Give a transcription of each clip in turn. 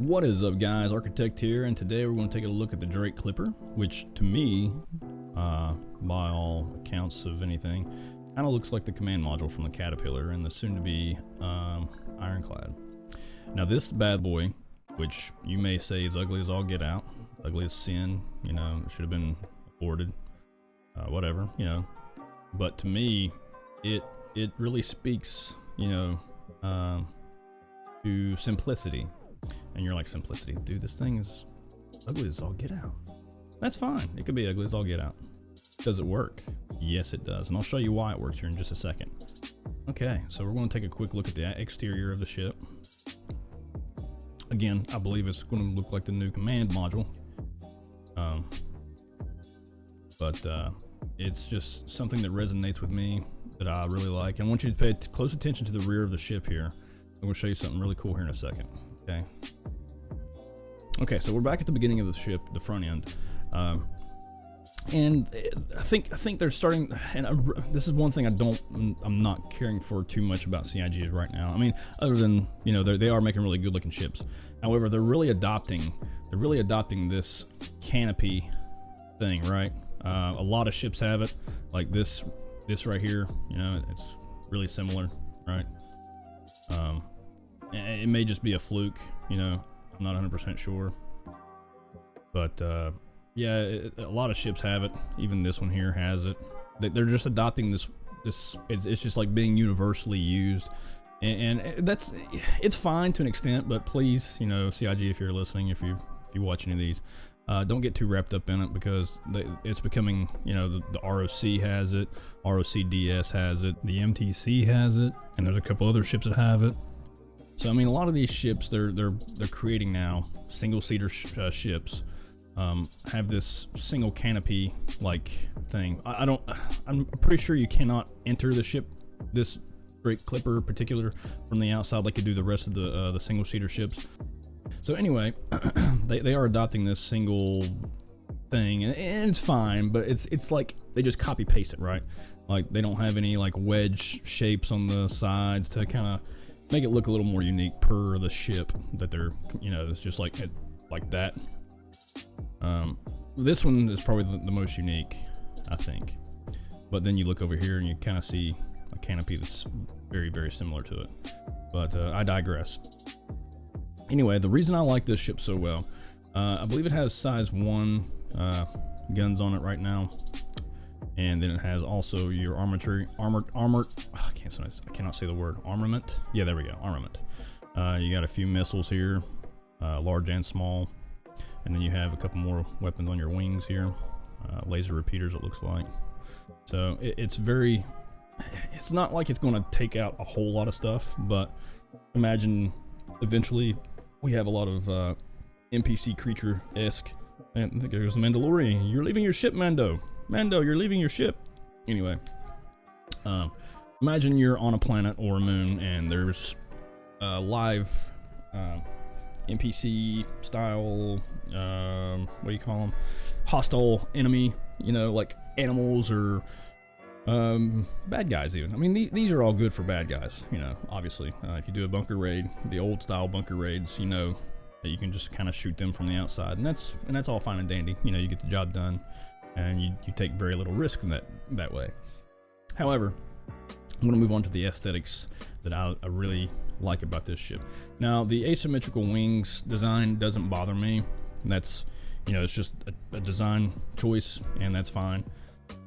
What is up, guys? Architect here, and today we're going to take a look at the Drake Clipper, which to me, by all accounts of anything, kind of looks like the command module from the Caterpillar and the soon-to-be Ironclad. Now this bad boy, which you may say is ugly as all get out, ugly as sin, you know, it should have been aborted, whatever, you know, but to me, it really speaks, you know, to simplicity. And you're like, simplicity, dude, this thing is ugly as all get out. That's fine, it could be ugly as all get out. Does it work? Yes, it does, and I'll show you why it works here in just a second. Okay, so we're going to take a quick look at the exterior of the ship. Again, I believe it's going to look like the new command module. But it's just something that resonates with me that I really like. And I want you to pay close attention to the rear of the ship here. I'm going to show you something really cool here in a second. Okay, so we're back at the beginning of the ship, the front end, and I think they're starting. And this is one thing I'm not caring for too much about CIGs right now. I mean, other than, you know, they are making really good looking ships. However, they're really adopting this canopy thing, right? A lot of ships have it, like this right here. You know, it's really similar, right? It may just be a fluke, you know, I'm not 100% sure, but yeah, a lot of ships have it. Even this one here has it. They're just adopting this. It's just like being universally used, and it's fine to an extent. But please, you know, CIG, if you're listening, if you watch any of these, don't get too wrapped up in it, because it's becoming, you know, the ROC has it, ROCDS has it, the MTC has it, and there's a couple other ships that have it. So I mean, a lot of these ships they're creating now, single-seater ships, have this single canopy like thing. I'm pretty sure you cannot enter the ship, this Drake Clipper in particular, from the outside like you do the rest of the single-seater ships. So anyway, they are adopting this single thing, and it's fine, but it's like they just copy paste it, right? Like they don't have any like wedge shapes on the sides to kind of make it look a little more unique per the ship that they're, you know, it's just like that. This one is probably the most unique, I think. But then you look over here and you kind of see a canopy that's very, very similar to it. But I digress. Anyway, the reason I like this ship so well, I believe it has size 1 guns on it right now. And then it has also your armored, I cannot say the word, armament. Yeah, there we go, armament. You got a few missiles here, large and small. And then you have a couple more weapons on your wings here, laser repeaters it looks like. So it's not like it's going to take out a whole lot of stuff, but imagine eventually we have a lot of NPC creature-esque. And there's the Mandalorian. You're leaving your ship, Mando. Mando, you're leaving your ship. Anyway, imagine you're on a planet or a moon and there's a live NPC style, what do you call them? Hostile enemy, you know, like animals or bad guys even. I mean, these are all good for bad guys, you know, obviously. If you do a bunker raid, the old style bunker raids, you know, that you can just kind of shoot them from the outside, and that's all fine and dandy. You know, you get the job done. And you take very little risk in that way. However, I'm going to move on to the aesthetics that I really like about this ship. Now, the asymmetrical wings design doesn't bother me. That's, you know, it's just a design choice, and that's fine.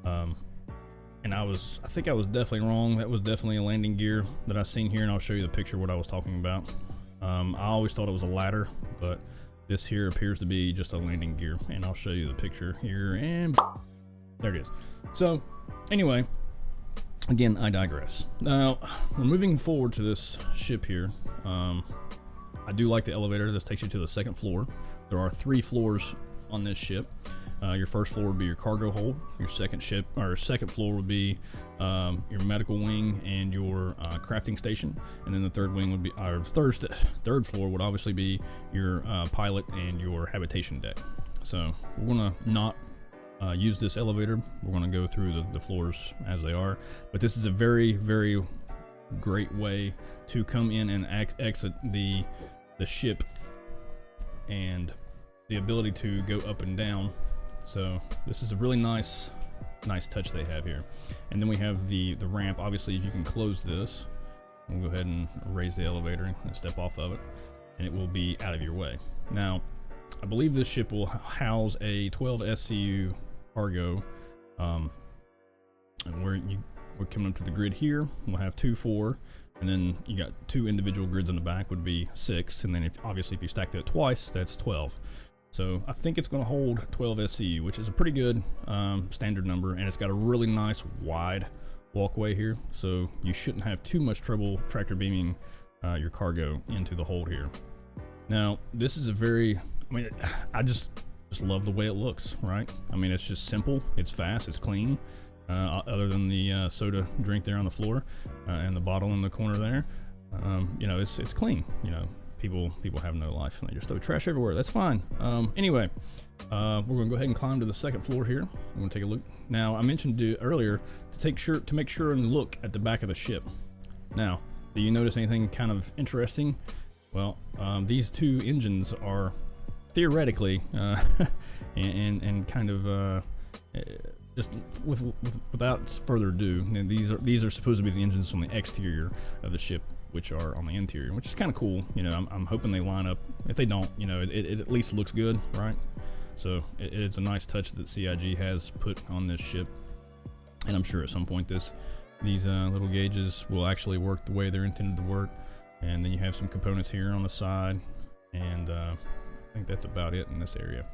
And I think I was definitely wrong. That was definitely a landing gear that I seen here, and I'll show you the picture of what I was talking about. I always thought it was a ladder, but this here appears to be just a landing gear, and I'll show you the picture here, and there it is. So anyway, again, I digress. Now, we're moving forward to this ship here. I do like the elevator. This takes you to the second floor. There are 3 floors on this ship. Your first floor would be your cargo hold. Your second floor would be your medical wing and your crafting station, and then the third wing would be our third floor would obviously be your pilot and your habitation deck. So we're gonna not use this elevator. We're gonna go through the floors as they are, but this is a very, very great way to come in and exit the ship and the ability to go up and down. So this is a really nice touch they have here. And then we have the ramp. Obviously, you can close this. We'll go ahead and raise the elevator and step off of it, and it will be out of your way. Now, I believe this ship will house a 12 SCU cargo. And we're coming up to the grid here. We'll have 2, 4, and then you got 2 individual grids on the back would be 6, and then obviously if you stack that twice, that's 12. So I think it's going to hold 12 SCU, which is a pretty good standard number, and it's got a really nice wide walkway here, so you shouldn't have too much trouble tractor beaming your cargo into the hold here. Now, this is I just love the way it looks, right? I mean, it's just simple, it's fast, it's clean, other than the soda drink there on the floor and the bottle in the corner there. You know, it's clean. You know, people have no life and they just throw trash everywhere. That's fine. Anyway, we're gonna go ahead and climb to the second floor here. We're gonna take a look. Now, I mentioned earlier to make sure and look at the back of the ship. Now, do you notice anything kind of interesting? Well, these 2 engines are theoretically and kind of just without further ado, these are supposed to be the engines on the exterior of the ship, which are on the interior, which is kind of cool. You know, I'm hoping they line up. If they don't, you know, it at least looks good, right? So it's a nice touch that CIG has put on this ship, and I'm sure at some point these little gauges will actually work the way they're intended to work. And then you have some components here on the side, and I think that's about it in this area.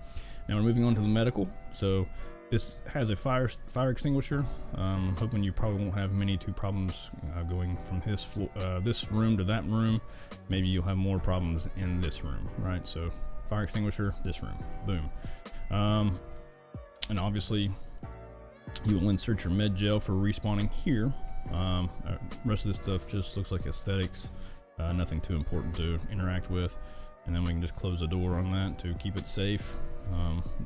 Now we're moving on to the medical. So this has a fire extinguisher. I'm hoping you probably won't have many problems going from this room to that room. Maybe you'll have more problems in this room, right? So fire extinguisher, this room, boom. And obviously you will insert your med gel for respawning here. Rest of this stuff just looks like aesthetics, nothing too important to interact with. And then we can just close the door on that to keep it safe.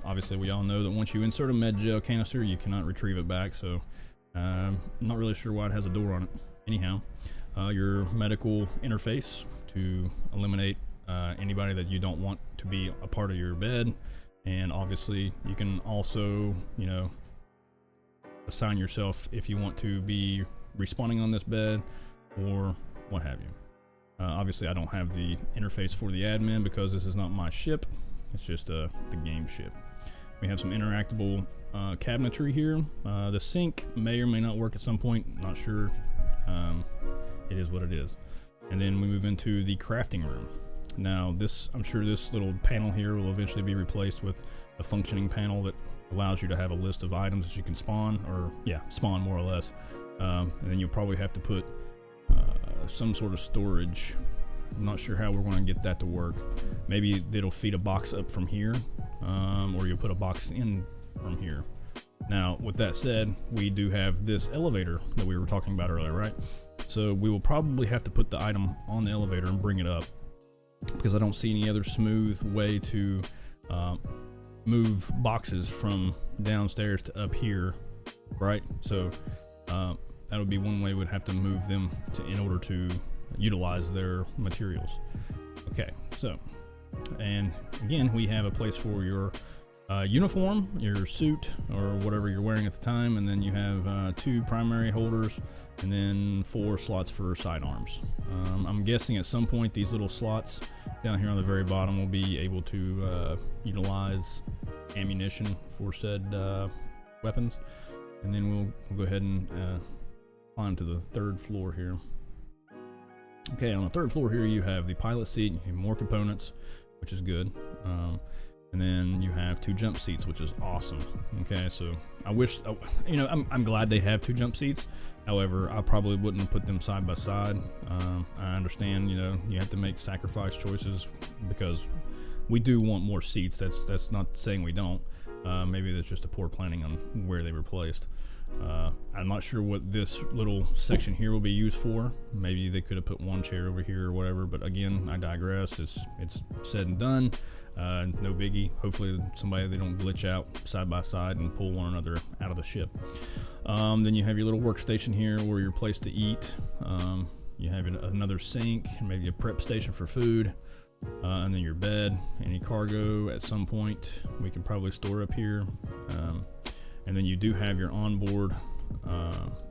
Obviously we all know that once you insert a med gel canister, you cannot retrieve it back, so I'm not really sure why it has a door on it. Anyhow, your medical interface to eliminate anybody that you don't want to be a part of your bed, and obviously you can also, you know, assign yourself if you want to be respawning on this bed or what have you. Obviously I don't have the interface for the admin because this is not my ship. It's just the game ship. We have some interactable cabinetry here. The sink may or may not work at some point, not sure. It is what it is. And then we move into the crafting room. Now I'm sure this little panel here will eventually be replaced with a functioning panel that allows you to have a list of items that you can spawn, or spawn more or less. And then you'll probably have to put some sort of storage. I'm not sure how we're going to get that to work. Maybe it'll feed a box up from here, or you'll put a box in from here. Now, with that said, we do have this elevator that we were talking about earlier, right? So we will probably have to put the item on the elevator and bring it up, because I don't see any other smooth way to move boxes from downstairs to up here, right? So that would be one way we'd have to move them in order to utilize their materials. Okay, so, and again, we have a place for your uniform, your suit, or whatever you're wearing at the time, and then you have 2 primary holders, and then 4 slots for sidearms. I'm guessing at some point these little slots down here on the very bottom will be able to utilize ammunition for said weapons, and then we'll go ahead and climb to the 3rd floor here. Okay, on the 3rd floor here you have the pilot seat, you have more components, which is good. And then you have 2 jump seats, which is awesome. Okay, so I wish, you know, I'm glad they have 2 jump seats. However, I probably wouldn't have put them side by side. I understand, you know, you have to make sacrifice choices because we do want more seats. That's not saying we don't. Maybe that's just a poor planning on where they were placed. I'm not sure what this little section here will be used for. Maybe they could have put 1 chair over here or whatever, but again, I digress. It's said and done. No biggie. Hopefully they don't glitch out side by side and pull one another out of the ship. Then you have your little workstation here where your place to eat. You have another sink and maybe a prep station for food. and then your bed, any cargo at some point we can probably store up here, and then you do have your onboard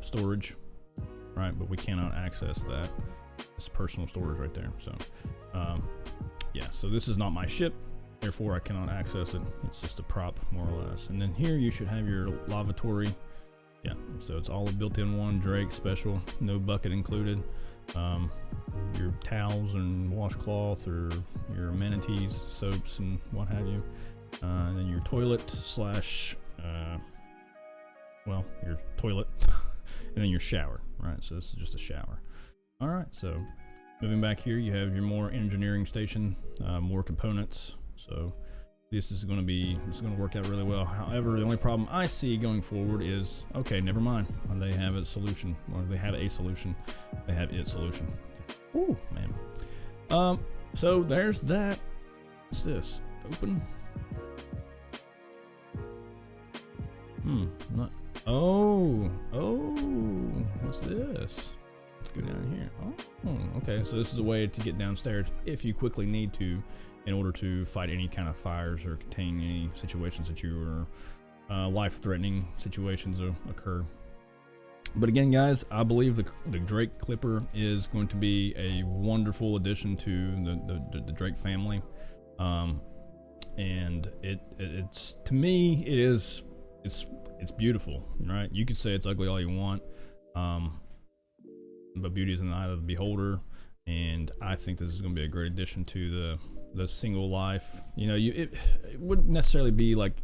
storage, right? But we cannot access that. It's personal storage right there. So yeah, so this is not my ship, therefore I cannot access it. It's just a prop, more or less. And then here you should have your lavatory. Yeah, so it's all a built-in one, Drake special, no bucket included. Your towels and washcloth, or your amenities, soaps and what have you. And then your toilet slash, well, your toilet, and then your shower, right? So this is just a shower. All right, so moving back here, you have your more engineering station, more components. So this is going to work out really well. However, the only problem I see going forward is, okay, never mind. They have a solution, or they have a solution. They have its solution. Ooh, man. So there's that. What's this? Open. Not. Oh. What's this? Let's go down here. Oh, okay. So this is a way to get downstairs if you quickly need to, in order to fight any kind of fires or contain any situations that you are life-threatening situations occur. But again, guys, I believe the Drake Clipper is going to be a wonderful addition to the Drake family, and it's to me it's beautiful, right? You could say it's ugly all you want, but beauty is in the eye of the beholder, and I think this is going to be a great addition to the single life. You know, it wouldn't necessarily be like.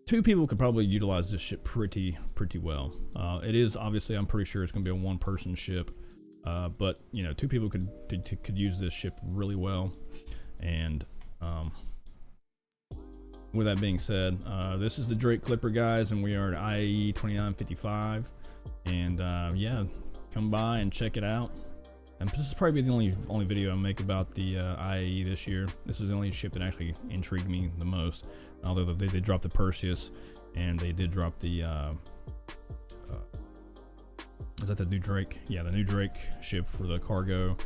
Two people could probably utilize this ship pretty well. It is obviously, I'm pretty sure it's going to be a one-person ship, but you know, two people could use this ship really well. And with that being said, this is the Drake Clipper, guys, and we are at IAE 2955. And yeah, come by and check it out. And this is probably the only video I make about the IAE this year. This is the only ship that actually intrigued me the most. Although they did drop the Perseus, and they did drop the is that the new Drake? Yeah, the new Drake ship for the cargo.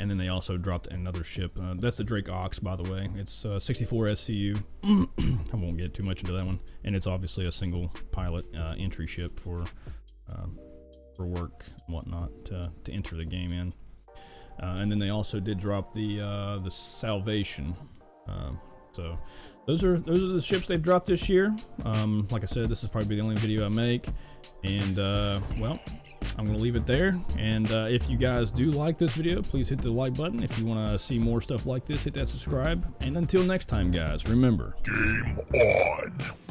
And then they also dropped another ship. That's the Drake Ox, by the way. It's 64 SCU. I won't get too much into that one. And it's obviously a single pilot entry ship for work and whatnot to enter the game in. And then they also did drop the Salvation. So those are the ships they've dropped this year. Like I said, this is probably the only video I make, and well, I'm gonna leave it there. And if you guys do like this video, please hit the like button. If you want to see more stuff like this, hit that subscribe. And until next time, guys, remember, game on.